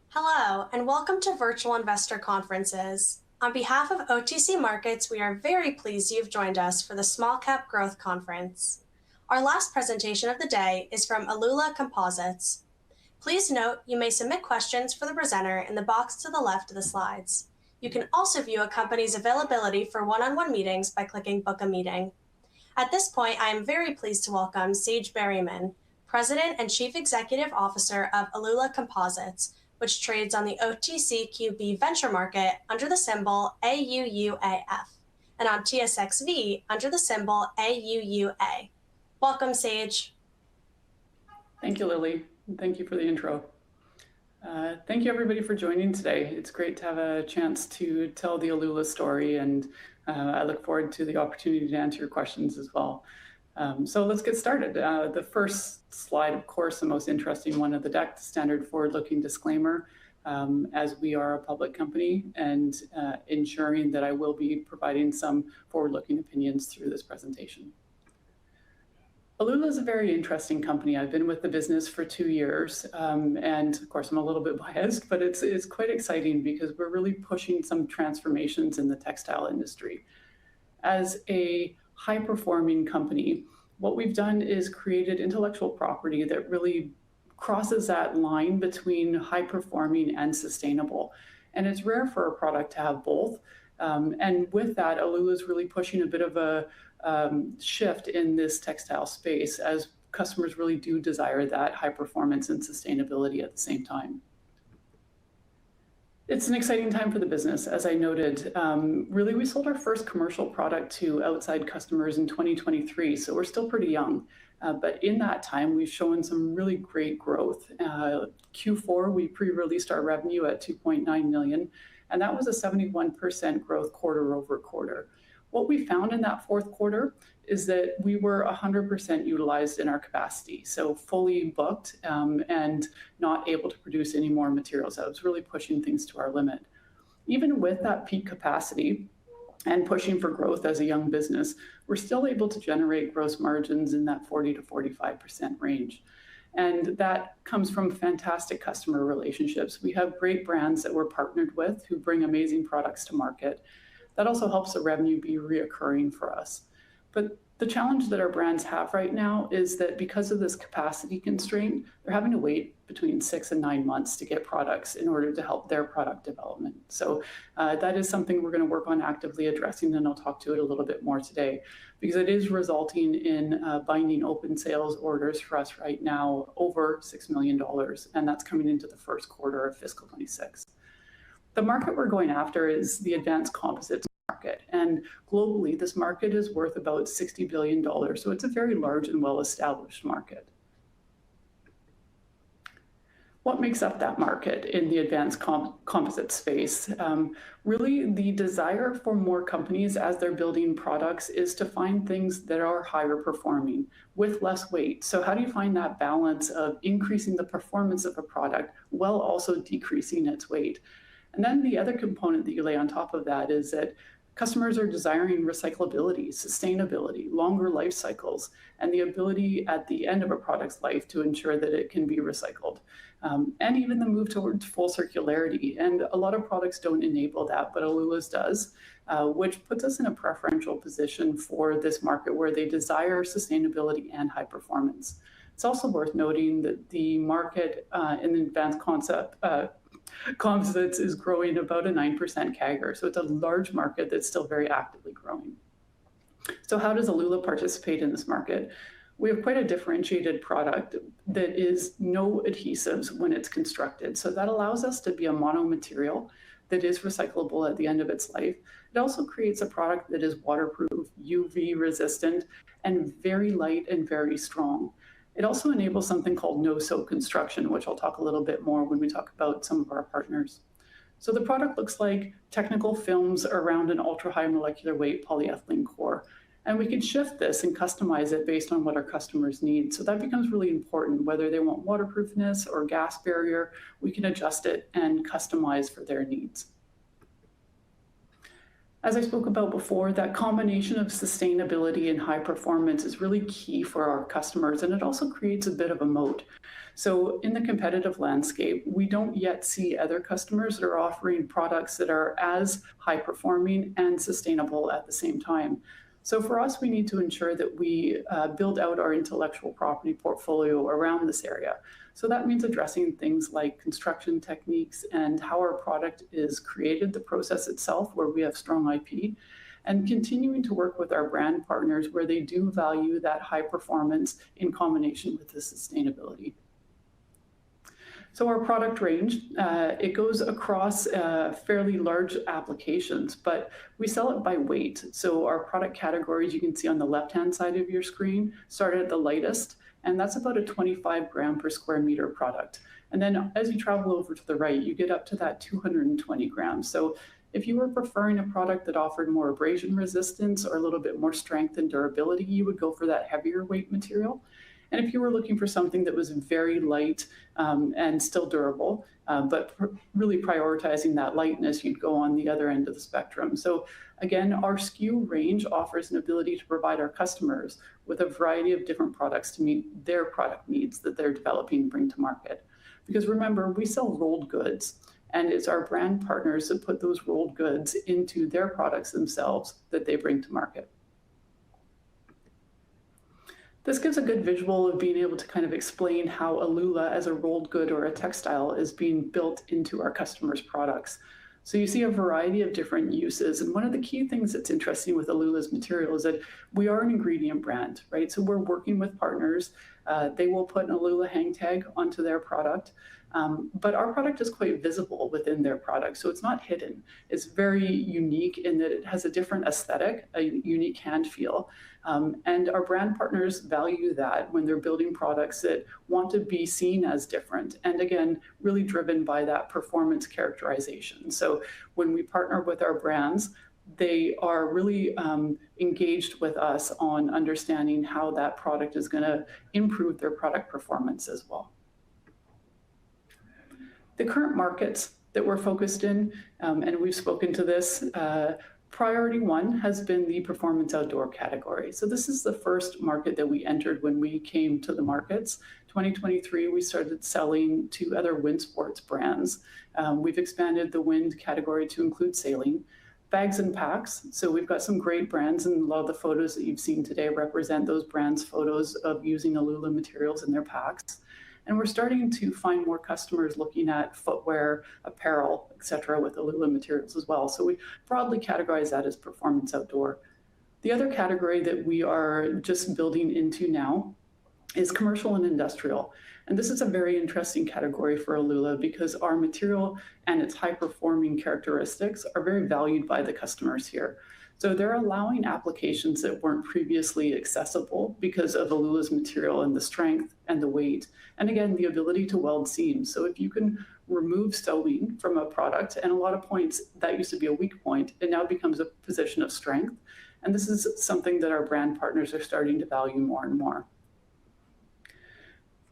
Hello, and welcome to Virtual Investor Conferences. On behalf of OTC Markets, we are very pleased you've joined us for the Small Cap Growth Conference. Our last presentation of the day is from Aluula Composites. Please note you may submit questions for the presenter in the box to the left of the slides. You can also view a company's availability for one-on-one meetings by clicking Book a Meeting. At this point, I am very pleased to welcome Sage Berryman, President and Chief Executive Officer of Aluula Composites, which trades on the OTCQB venture market under the symbol AUUAF, and on TSXV under the symbol AUUA. Welcome, Sage. Thank you, Lily. And thank you for the intro. Thank you, everybody, for joining today. It's great to have a chance to tell the Aluula story, and I look forward to the opportunity to answer your questions as well. So let's get started. The first slide, of course, the most interesting one of the deck, the standard forward-looking disclaimer, as we are a public company, and ensuring that I will be providing some forward-looking opinions through this presentation. Aluula is a very interesting company. I've been with the business for 2 years, and of course I'm a little bit biased, but it's quite exciting because we're really pushing some transformations in the textile industry. As a high-performing company, what we've done is created intellectual property that really crosses that line between high-performing and sustainable. And it's rare for a product to have both. And with that, Aluula is really pushing a bit of a shift in this textile space, as customers really do desire that high performance and sustainability at the same time. It's an exciting time for the business. As I noted, really we sold our first commercial product to outside customers in 2023, so we're still pretty young. But in that time, we've shown some really great growth. Q4, we pre-released our revenue at 2.9 million, and that was a 71% growth quarter over quarter. What we found in that fourth quarter is that we were 100% utilized in our capacity, so fully booked and not able to produce any more materials. That was really pushing things to our limit. Even with that peak capacity and pushing for growth as a young business, we're still able to generate gross margins in that 40 to 45% range. And that comes from fantastic customer relationships. We have great brands that we're partnered with who bring amazing products to market. That also helps the revenue be reoccurring for us. But the challenge that our brands have right now is that because of this capacity constraint, they're having to wait between 6 and 9 months to get products in order to help their product development. So that is something we're going to work on actively addressing, and I'll talk to it a little bit more today, because it is resulting in binding open sales orders for us right now over $6 million, and that's coming into the first quarter of fiscal 26. The market we're going after is the advanced composites market, and globally this market is worth about $60 billion, so it's a very large and well-established market. What makes up that market in the advanced composite space? Really, the desire for more companies as they're building products is to find things that are higher performing with less weight. So how do you find that balance of increasing the performance of a product while also decreasing its weight? And then the other component that you lay on top of that is that customers are desiring recyclability, sustainability, longer life cycles, and the ability at the end of a product's life to ensure that it can be recycled. And even the move towards full circularity. And a lot of products don't enable that, but Aluula's does, which puts us in a preferential position for this market where they desire sustainability and high performance. It's also worth noting that the market in the advanced composites is growing about a 9% CAGR. So it's a large market that's still very actively growing. So how does Aluula participate in this market? We have quite a differentiated product that is no adhesives when it's constructed. So that allows us to be a mono material that is recyclable at the end of its life. It also creates a product that is waterproof, UV resistant, and very light and very strong. It also enables something called no-sew construction, which I'll talk a little bit more when we talk about some of our partners. So the product looks like technical films around an ultra-high molecular weight polyethylene core. And we can shift this and customize it based on what our customers need. So that becomes really important. Whether they want waterproofness or gas barrier, we can adjust it and customize for their needs. As I spoke about before, that combination of sustainability and high performance is really key for our customers, and it also creates a bit of a moat. So in the competitive landscape, we don't yet see other customers that are offering products that are as high performing and sustainable at the same time. So for us, we need to ensure that we build out our intellectual property portfolio around this area. So that means addressing things like construction techniques and how our product is created, the process itself, where we have strong IP, and continuing to work with our brand partners where they do value that high performance in combination with the sustainability. So our product range, it goes across fairly large applications, but we sell it by weight. So our product categories, you can see on the left-hand side of your screen, start at the lightest, and that's about a 25 gram per square meter product. And then as you travel over to the right, you get up to that 220 grams. So if you were preferring a product that offered more abrasion resistance or a little bit more strength and durability, you would go for that heavier weight material. And if you were looking for something that was very light and still durable, but really prioritizing that lightness, you'd go on the other end of the spectrum. So again, our SKU range offers an ability to provide our customers with a variety of different products to meet their product needs that they're developing and bring to market. Because remember, we sell rolled goods, and it's our brand partners that put those rolled goods into their products themselves that they bring to market. This gives a good visual of being able to kind of explain how Aluula as a rolled good or a textile is being built into our customers' products. So you see a variety of different uses. And one of the key things that's interesting with Aluula's material is that we are an ingredient brand, right? So we're working with partners. They will put an Aluula hang tag onto their product. But our product is quite visible within their product, so it's not hidden. It's very unique in that it has a different aesthetic, a unique hand feel. And our brand partners value that when they're building products that want to be seen as different. And again, really driven by that performance characterization. So when we partner with our brands, they are really engaged with us on understanding how that product is going to improve their product performance as well. The current markets that we're focused in, and we've spoken to this, priority one has been the performance outdoor category. So this is the first market that we entered when we came to the markets. 2023, we started selling to other wind sports brands. We've expanded the wind category to include sailing. Bags and packs, so we've got some great brands, and a lot of the photos that you've seen today represent those brands' photos of using Aluula materials in their packs. And we're starting to find more customers looking at footwear, apparel, et cetera, with Aluula materials as well. So we broadly categorize that as performance outdoor. The other category that we are just building into now is commercial and industrial. And this is a very interesting category for Aluula because our material and its high-performing characteristics are very valued by the customers here. So they're allowing applications that weren't previously accessible because of Aluula's material and the strength and the weight. And again, the ability to weld seams. So if you can remove sewing from a product, and a lot of points that used to be a weak point, it now becomes a position of strength. And this is something that our brand partners are starting to value more and more.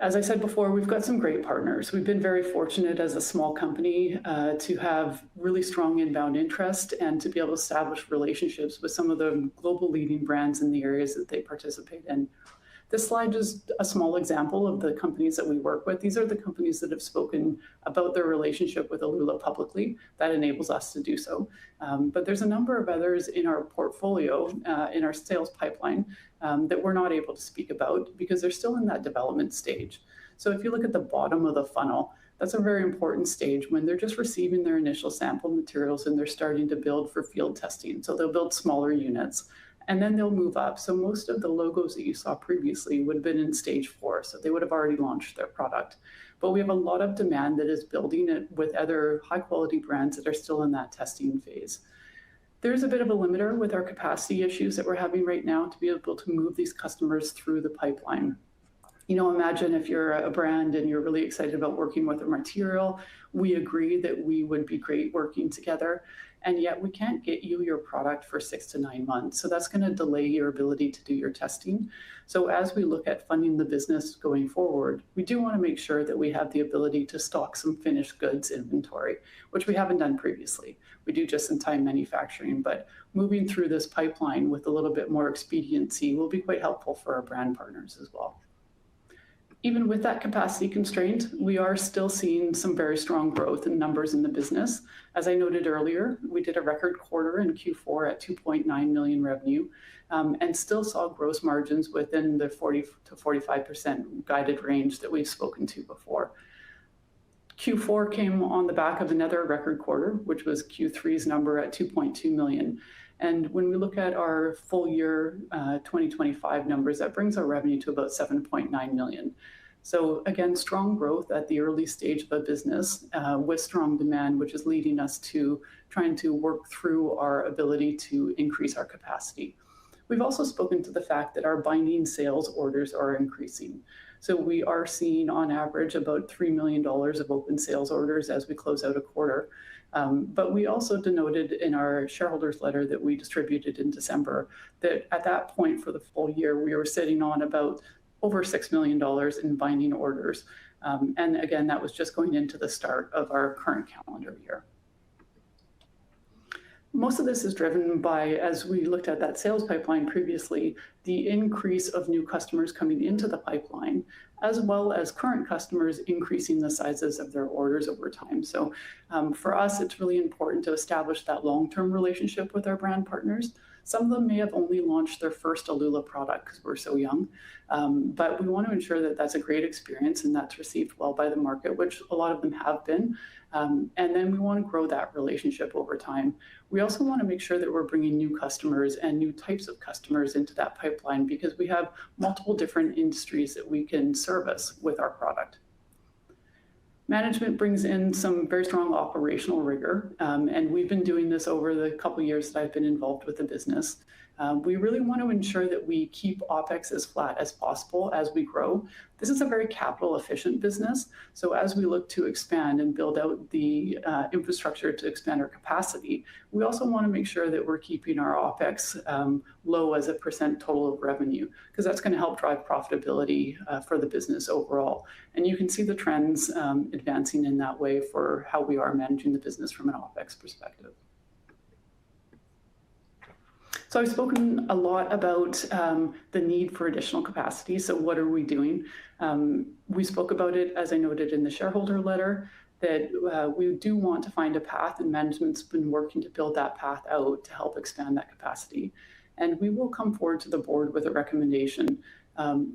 As I said before, we've got some great partners. We've been very fortunate as a small company to have really strong inbound interest and to be able to establish relationships with some of the global leading brands in the areas that they participate in. This slide is a small example of the companies that we work with. These are the companies that have spoken about their relationship with Aluula publicly. That enables us to do so. But there's a number of others in our portfolio, in our sales pipeline, that we're not able to speak about because they're still in that development stage. So if you look at the bottom of the funnel, that's a very important stage when they're just receiving their initial sample materials and they're starting to build for field testing. So they'll build smaller units. And then they'll move up. So most of the logos that you saw previously would have been in stage 4. So they would have already launched their product. But we have a lot of demand that is building it with other high quality brands that are still in that testing phase. There's a bit of a limiter with our capacity issues that we're having right now to be able to move these customers through the pipeline. Imagine if you're a brand and you're really excited about working with a material. We agree that we would be great working together, and yet we can't get you your product for 6 to 9 months. So that's going to delay your ability to do your testing. So as we look at funding the business going forward, we do want to make sure that we have the ability to stock some finished goods inventory, which we haven't done previously. We do just-in-time manufacturing, but moving through this pipeline with a little bit more expediency will be quite helpful for our brand partners as well. Even with that capacity constraint, we are still seeing some very strong growth in numbers in the business. As I noted earlier, we did a record quarter in Q4 at 2.9 million revenue, and still saw gross margins within the 40 to 45% guided range that we've spoken to before. Q4 came on the back of another record quarter, which was Q3's number at 2.2 million. And when we look at our full year 2025 numbers, that brings our revenue to about 7.9 million. So again, strong growth at the early stage of a business with strong demand, which is leading us to trying to work through our ability to increase our capacity. We've also spoken to the fact that our binding sales orders are increasing. So we are seeing on average about $3 million of open sales orders as we close out a quarter. But we also denoted in our shareholders letter that we distributed in December that at that point for the full year, we were sitting on about over $6 million in binding orders. And again, that was just going into the start of our current calendar year. Most of this is driven by, as we looked at that sales pipeline previously, the increase of new customers coming into the pipeline, as well as current customers increasing the sizes of their orders over time. So for us, it's really important to establish that long-term relationship with our brand partners. Some of them may have only launched their first Aluula product because we're so young, but we want to ensure that that's a great experience and that's received well by the market, which a lot of them have been. And then we want to grow that relationship over time. We also want to make sure that we're bringing new customers and new types of customers into that pipeline because we have multiple different industries that we can service with our product. Management brings in some very strong operational rigor, and we've been doing this over the couple of years that I've been involved with the business. We really want to ensure that we keep OPEX as flat as possible as we grow. This is a very capital efficient business. So as we look to expand and build out the infrastructure to expand our capacity, we also want to make sure that we're keeping our OPEX low as a percent total of revenue, because that's going to help drive profitability for the business overall. And you can see the trends advancing in that way for how we are managing the business from an OPEX perspective. So I've spoken a lot about the need for additional capacity. So what are we doing? We spoke about it, as I noted in the shareholder letter, that we do want to find a path, and management's been working to build that path out to help expand that capacity. And we will come forward to the board with a recommendation.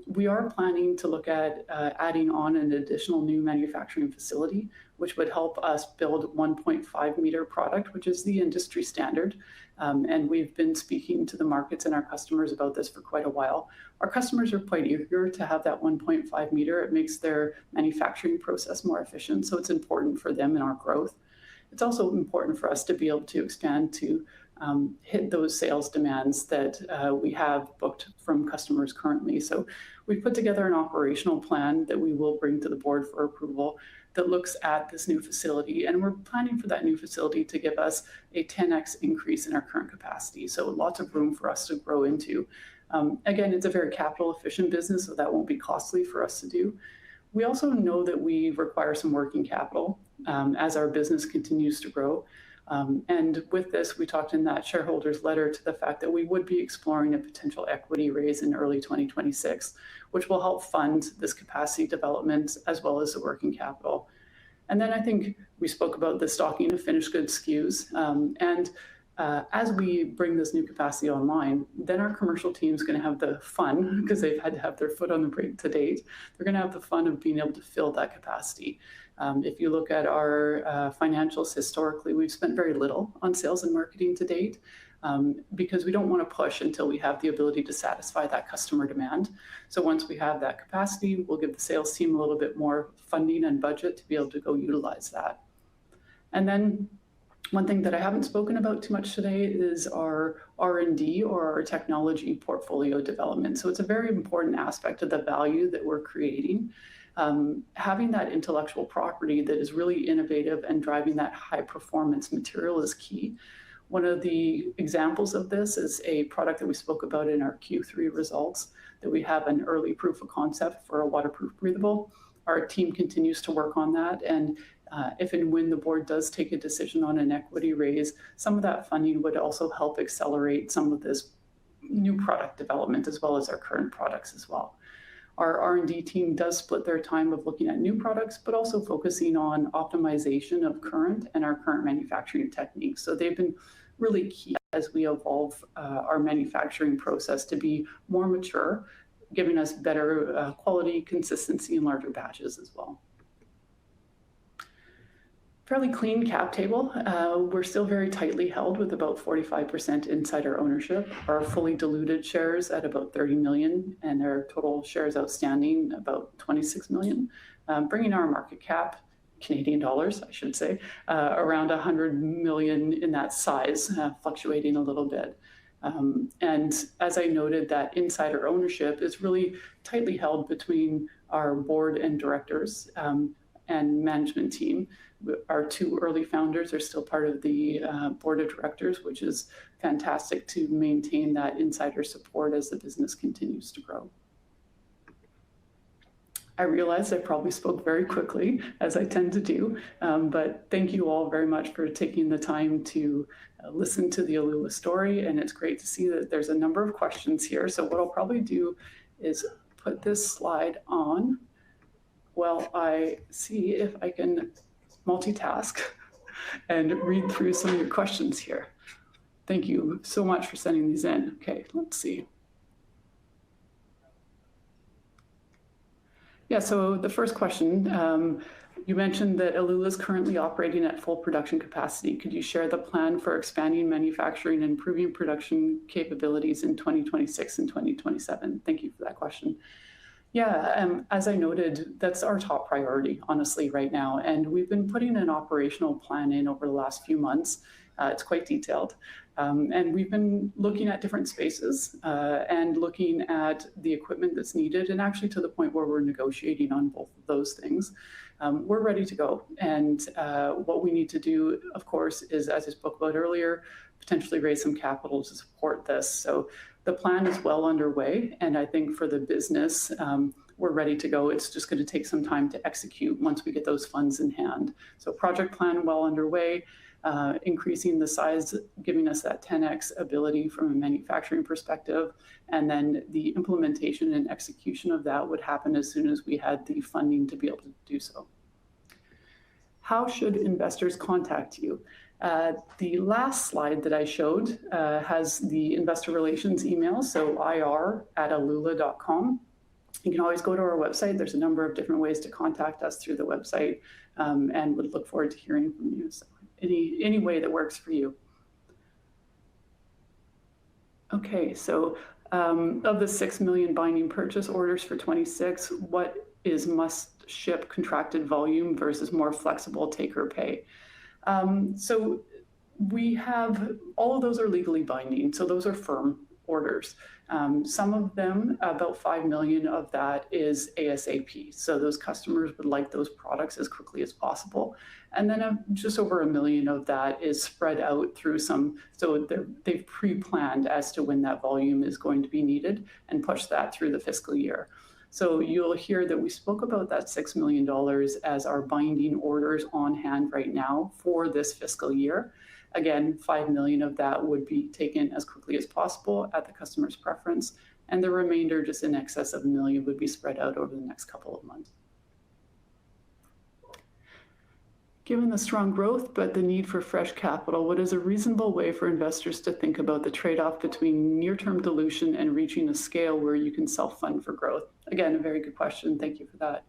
We are planning to look at adding on an additional new manufacturing facility, which would help us build 1.5 meter product, which is the industry standard. And we've been speaking to the markets and our customers about this for quite a while. Our customers are quite eager to have that 1.5 meter. It makes their manufacturing process more efficient, so it's important for them in our growth. It's also important for us to be able to expand to hit those sales demands that we have booked from customers currently. So we've put together an operational plan that we will bring to the board for approval that looks at this new facility. And we're planning for that new facility to give us a 10x increase in our current capacity. So lots of room for us to grow into. Again, it's a very capital efficient business, so that won't be costly for us to do. We also know that we require some working capital as our business continues to grow. And with this, we talked in that shareholders letter to the fact that we would be exploring a potential equity raise in early 2026, which will help fund this capacity development as well as the working capital. And then I think we spoke about the stocking of finished goods SKUs. As we bring this new capacity online, then our commercial team is going to have the fun, because they've had to have their foot on the brake to date. They're going to have the fun of being able to fill that capacity. If you look at our financials historically, we've spent very little on sales and marketing to date because we don't want to push until we have the ability to satisfy that customer demand. So once we have that capacity, we'll give the sales team a little bit more funding and budget to be able to go utilize that. And then One thing that I haven't spoken about too much today is our R&D, or our technology portfolio development. So it's a very important aspect of the value that we're creating. Having that intellectual property that is really innovative and driving that high performance material is key. One of the examples of this is a product that we spoke about in our Q3 results, that we have an early proof of concept for a waterproof breathable. Our team continues to work on that, and if and when the board does take a decision on an equity raise, some of that funding would also help accelerate some of this new product development, as well as our current products as well. Our R&D team does split their time of looking at new products, but also focusing on optimization of current manufacturing techniques. So they've been really key as we evolve our manufacturing process to be more mature, giving us better quality, consistency, and larger batches as well. Fairly clean cap table. We're still very tightly held with about 45% insider ownership. Our fully diluted shares at about 30 million, and our total shares outstanding about 26 million, bringing our market cap, Canadian dollars, I should say, around 100 million in that size, fluctuating a little bit. And as I noted, that insider ownership is really tightly held between our board and directors and management team. Our two early founders are still part of the board of directors, which is fantastic to maintain that insider support as the business continues to grow. I realize I probably spoke very quickly, as I tend to do, but thank you all very much for taking the time to listen to the Aluula story, and it's great to see that there's a number of questions here. So what I'll probably do is put this slide on while I see if I can multitask and read through some of your questions here. Thank you so much for sending these in. Okay, let's see. Yeah, so the first question, you mentioned that Aluula is currently operating at full production capacity. Could you share the plan for expanding manufacturing and improving production capabilities in 2026 and 2027? Thank you for that question. Yeah, as I noted, that's our top priority, honestly, right now. And we've been putting an operational plan in over the last few months. It's quite detailed. And we've been looking at different spaces and looking at the equipment that's needed, and actually to the point where we're negotiating on both of those things. We're ready to go. And what we need to do, of course, is, as I spoke about earlier, potentially raise some capital to support this. So the plan is well underway, and I think for the business, we're ready to go. It's just going to take some time to execute once we get those funds in hand. So project plan well underway, increasing the size, giving us that 10x ability from a manufacturing perspective, and then the implementation and execution of that would happen as soon as we had the funding to be able to do so. How should investors contact you? The last slide that I showed has the investor relations email, so ir@aluula.com. You can always go to our website. There's a number of different ways to contact us through the website, and would look forward to hearing from you. So any way that works for you. Okay, so of the 6 million binding purchase orders for 26, what is must ship contracted volume versus more flexible take or pay? So we have, all of those are legally binding. So those are firm orders. Some of them, about 5 million of that is ASAP. So those customers would like those products as quickly as possible. And then just over 1 million of that is spread out through some, so they've pre-planned as to when that volume is going to be needed and push that through the fiscal year. So you'll hear that we spoke about that $6 million as our binding orders on hand right now for this fiscal year. Again, 5 million of that would be taken as quickly as possible at the customer's preference, and the remainder, just in excess of 1 million, would be spread out over the next couple of months. Given the strong growth, but the need for fresh capital, what is a reasonable way for investors to think about the trade-off between near-term dilution and reaching a scale where you can self-fund for growth? Again, a very good question. Thank you for that.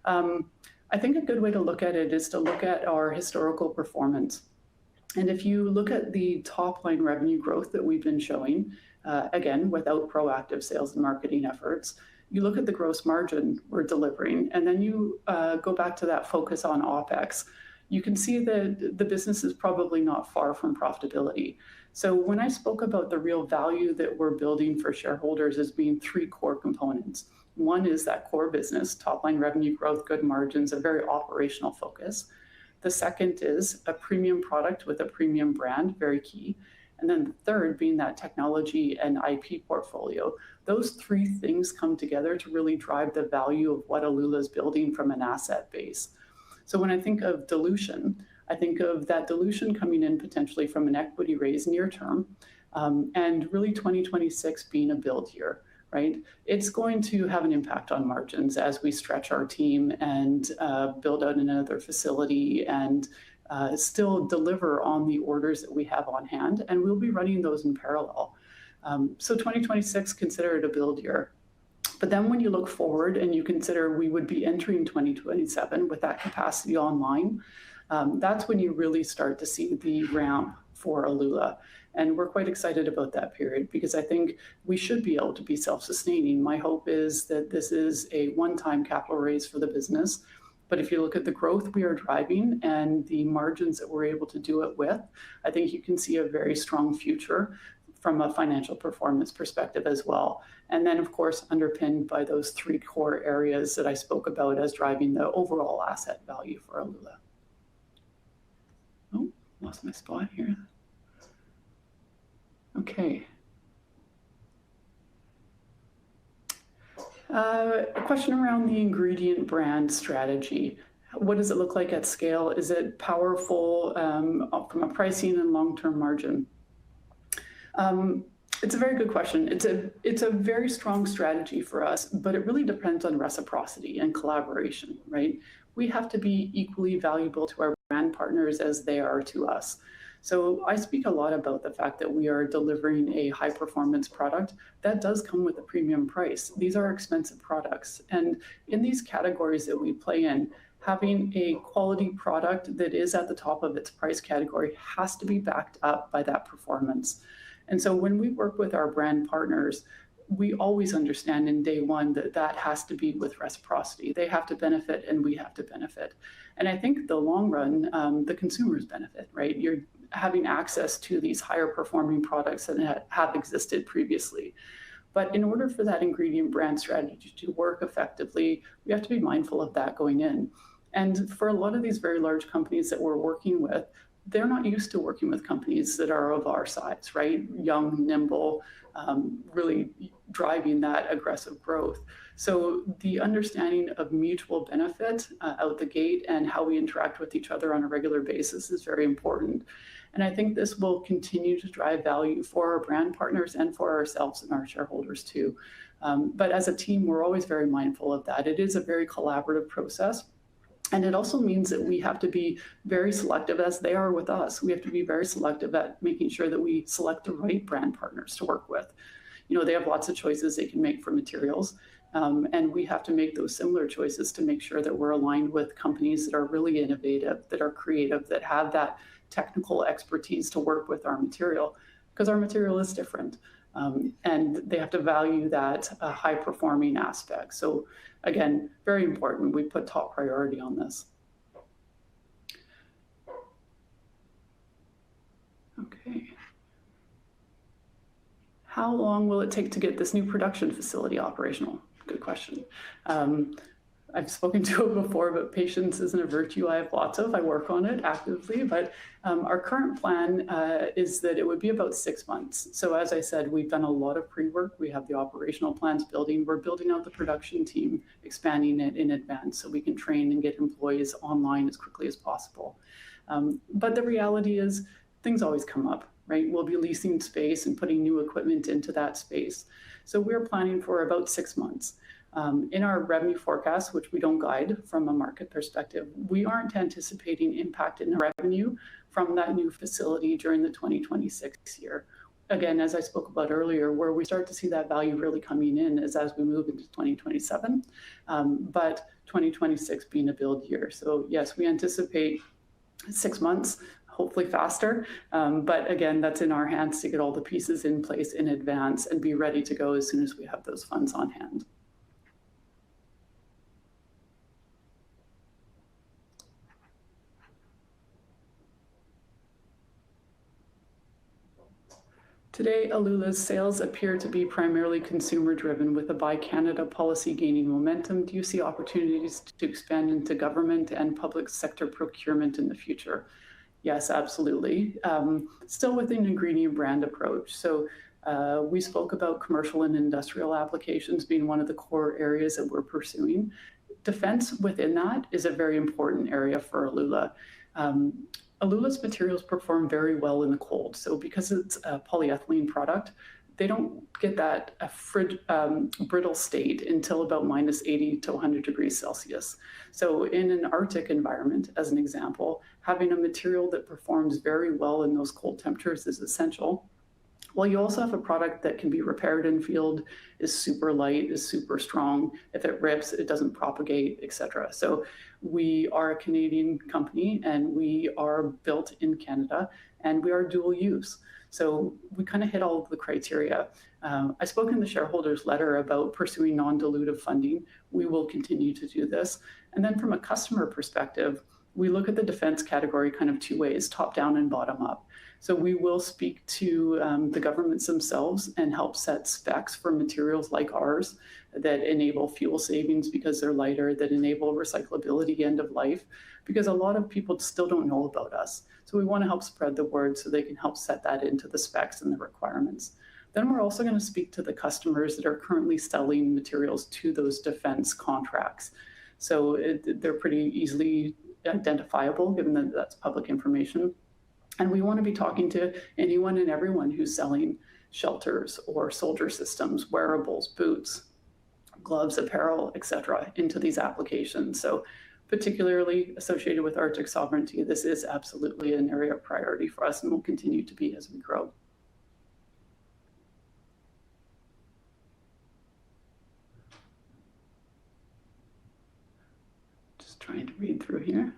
I think a good way to look at it is to look at our historical performance. And if you look at the top-line revenue growth that we've been showing, again, without proactive sales and marketing efforts, you look at the gross margin we're delivering, and then you go back to that focus on OPEX. you can see that the business is probably not far from profitability. So when I spoke about the real value that we're building for shareholders as being three core components, one is that core business, top line revenue growth, good margins, a very operational focus. The second is a premium product with a premium brand, very key. And then the third being that technology and IP portfolio. Those three things come together to really drive the value of what Aluula is building from an asset base. So when I think of dilution, I think of that dilution coming in potentially from an equity raise near term, and really 2026 being a build year, right? It's going to have an impact on margins as we stretch our team and build out another facility and still deliver on the orders that we have on hand, and we'll be running those in parallel. So 2026, consider it a build year. But then when you look forward and you consider we would be entering 2027 with that capacity online, that's when you really start to see the ramp for Aluula. And we're quite excited about that period because I think we should be able to be self-sustaining. My hope is that this is a one-time capital raise for the business. But if you look at the growth we are driving and the margins that we're able to do it with, I think you can see a very strong future from a financial performance perspective as well. And then, of course, underpinned by those three core areas that I spoke about as driving the overall asset value for Aluula. Oh, lost my spot here. Okay. A question around the ingredient brand strategy. What does it look like at scale? Is it powerful from a pricing and long-term margin? It's a very good question. It's a very strong strategy for us, but it really depends on reciprocity and collaboration, right? We have to be equally valuable to our brand partners as they are to us. So I speak a lot about the fact that we are delivering a high performance product that does come with a premium price. These are expensive products. And in these categories that we play in, having a quality product that is at the top of its price category has to be backed up by that performance. And so when we work with our brand partners, we always understand in day one that that has to be with reciprocity. They have to benefit and we have to benefit. And I think the long run, the consumers benefit, right? You're having access to these higher performing products that have existed previously. But in order for that ingredient brand strategy to work effectively, we have to be mindful of that going in. And for a lot of these very large companies that we're working with, they're not used to working with companies that are of our size, right? Young, nimble, really driving that aggressive growth. So the understanding of mutual benefit out the gate and how we interact with each other on a regular basis is very important. And I think this will continue to drive value for our brand partners and for ourselves and our shareholders too. But as a team, we're always very mindful of that. It is a very collaborative process. And it also means that we have to be very selective, as they are with us. We have to be very selective at making sure that we select the right brand partners to work with. You know, they have lots of choices they can make for materials. And we have to make those similar choices to make sure that we're aligned with companies that are really innovative, that are creative, that have that technical expertise to work with our material, because our material is different. And they have to value that high performing aspect. So again, very important. We put top priority on this. Okay. How long will it take to get this new production facility operational? Good question. I've spoken to it before, but patience isn't a virtue I have lots of. I work on it actively, but our current plan is that it would be about 6 months. So as I said, we've done a lot of pre-work. We have the operational plans building. We're building out the production team, expanding it in advance so we can train and get employees online as quickly as possible. But the reality is things always come up, right? We'll be leasing space and putting new equipment into that space. So we're planning for about 6 months. In our revenue forecast, which we don't guide from a market perspective, we aren't anticipating impact in revenue from that new facility during the 2026 year. Again, as I spoke about earlier, where we start to see that value really coming in is as we move into 2027, but 2026 being a build year. So yes, we anticipate 6 months, hopefully faster. But again, that's in our hands to get all the pieces in place in advance and be ready to go as soon as we have those funds on hand. Today, Aluula's sales appear to be primarily consumer-driven, with a Buy Canada policy gaining momentum. Do you see opportunities to expand into government and public sector procurement in the future? Yes, absolutely. Still with an ingredient brand approach. So we spoke about commercial and industrial applications being one of the core areas that we're pursuing. Defense within that is a very important area for Aluula. Aluula's materials perform very well in the cold. So because it's a polyethylene product, they don't get that brittle state until about minus 80 to 100 degrees Celsius. So in an Arctic environment, as an example, having a material that performs very well in those cold temperatures is essential. Well, you also have a product that can be repaired in field, is super light, is super strong. If it rips, it doesn't propagate, etc. So we are a Canadian company and we are built in Canada and we are dual use. So we kind of hit all of the criteria. I spoke in the shareholders letter about pursuing non-dilutive funding. We will continue to do this. And then from a customer perspective, we look at the defense category kind of two ways, top down and bottom up. So we will speak to the governments themselves and help set specs for materials like ours that enable fuel savings because they're lighter, that enable recyclability end of life, because a lot of people still don't know about us. So we want to help spread the word so they can help set that into the specs and the requirements. Then we're also going to speak to the customers that are currently selling materials to those defense contracts. So they're pretty easily identifiable given that that's public information. And we want to be talking to anyone and everyone who's selling shelters or soldier systems, wearables, boots, gloves, apparel, etc., into these applications. So particularly associated with Arctic sovereignty, this is absolutely an area of priority for us and will continue to be as we grow. Just trying to read through here.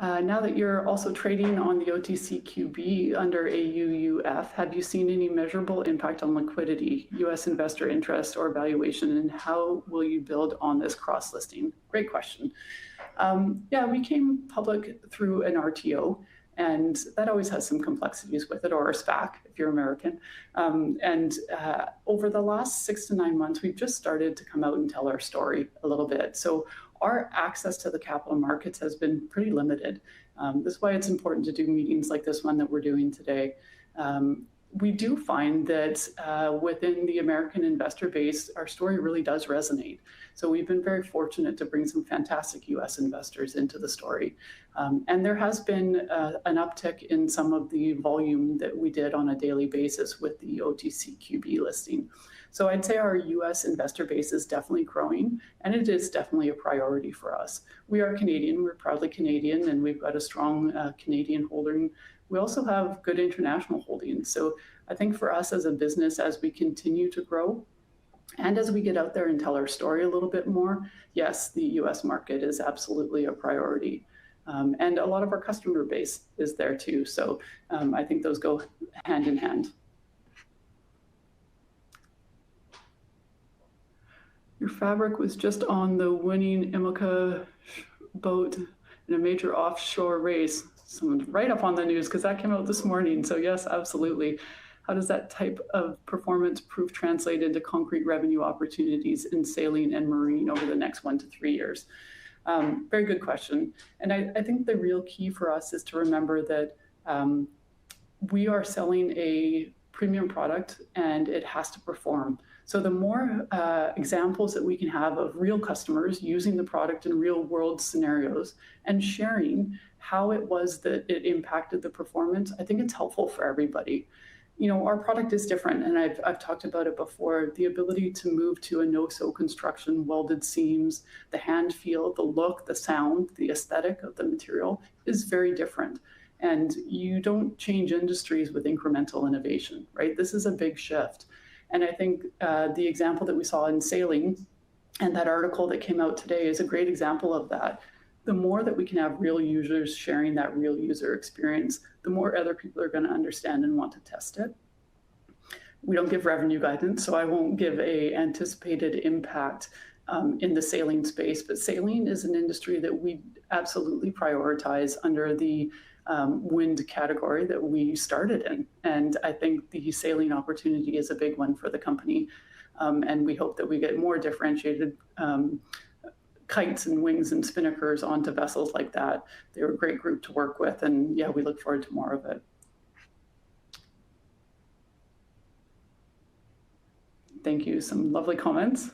Now that you're also trading on the OTCQB under AUUAF, have you seen any measurable impact on liquidity, U.S. investor interest, or valuation, and how will you build on this cross-listing? Great question. Yeah, we came public through an RTO, and that always has some complexities with it, or a SPAC if you're American. Over the last 6 to 9 months, we've just started to come out and tell our story a little bit. So our access to the capital markets has been pretty limited. This is why it's important to do meetings like this one that we're doing today. We do find that within the American investor base, our story really does resonate. So we've been very fortunate to bring some fantastic US investors into the story. And there has been an uptick in some of the volume that we did on a daily basis with the OTCQB listing. So I'd say our US investor base is definitely growing, and it is definitely a priority for us. We are Canadian, we're proudly Canadian, and we've got a strong Canadian holding. We also have good international holdings. So I think for us as a business, as we continue to grow, and as we get out there and tell our story a little bit more, yes, the US market is absolutely a priority. And a lot of our customer base is there too. So I think those go hand in hand. Your fabric was just on the winning IMOCA boat in a major offshore race. Someone's right up on the news because that came out this morning. So yes, absolutely. How does that type of performance proof translate into concrete revenue opportunities in sailing and marine over the next 1 to 3 years? Very good question. And I think the real key for us is to remember that we are selling a premium product and it has to perform. So the more examples that we can have of real customers using the product in real world scenarios and sharing how it was that it impacted the performance, I think it's helpful for everybody. You know, our product is different, and I've talked about it before. The ability to move to a no-sew construction, welded seams, the hand feel, the look, the sound, the aesthetic of the material is very different. And you don't change industries with incremental innovation, right? This is a big shift. And I think the example that we saw in sailing and that article that came out today is a great example of that. The more that we can have real users sharing that real user experience, the more other people are going to understand and want to test it. We don't give revenue guidance, so I won't give an anticipated impact in the sailing space, but sailing is an industry that we absolutely prioritize under the wind category that we started in. And I think the sailing opportunity is a big one for the company. And we hope that we get more differentiated kites and wings and spinnakers onto vessels like that. They were a great group to work with, and yeah, we look forward to more of it. Thank you. Some lovely comments.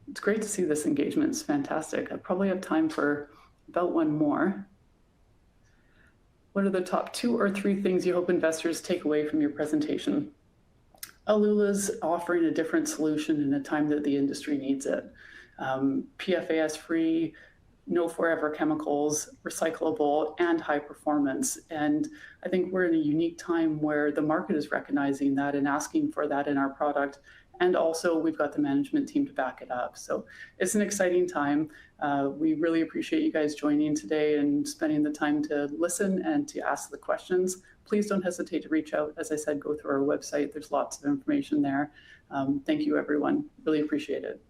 It's great to see this engagement. It's fantastic. I probably have time for about one more. What are the top 2 or 3 things you hope investors take away from your presentation? Aluula's offering a different solution in a time that the industry needs it. PFAS-free, no forever chemicals, recyclable, and high performance. And I think we're in a unique time where the market is recognizing that and asking for that in our product. And also we've got the management team to back it up. So it's an exciting time. We really appreciate you guys joining today and spending the time to listen and to ask the questions. Please don't hesitate to reach out. As I said, go through our website. There's lots of information there. Thank you, everyone. Really appreciate it.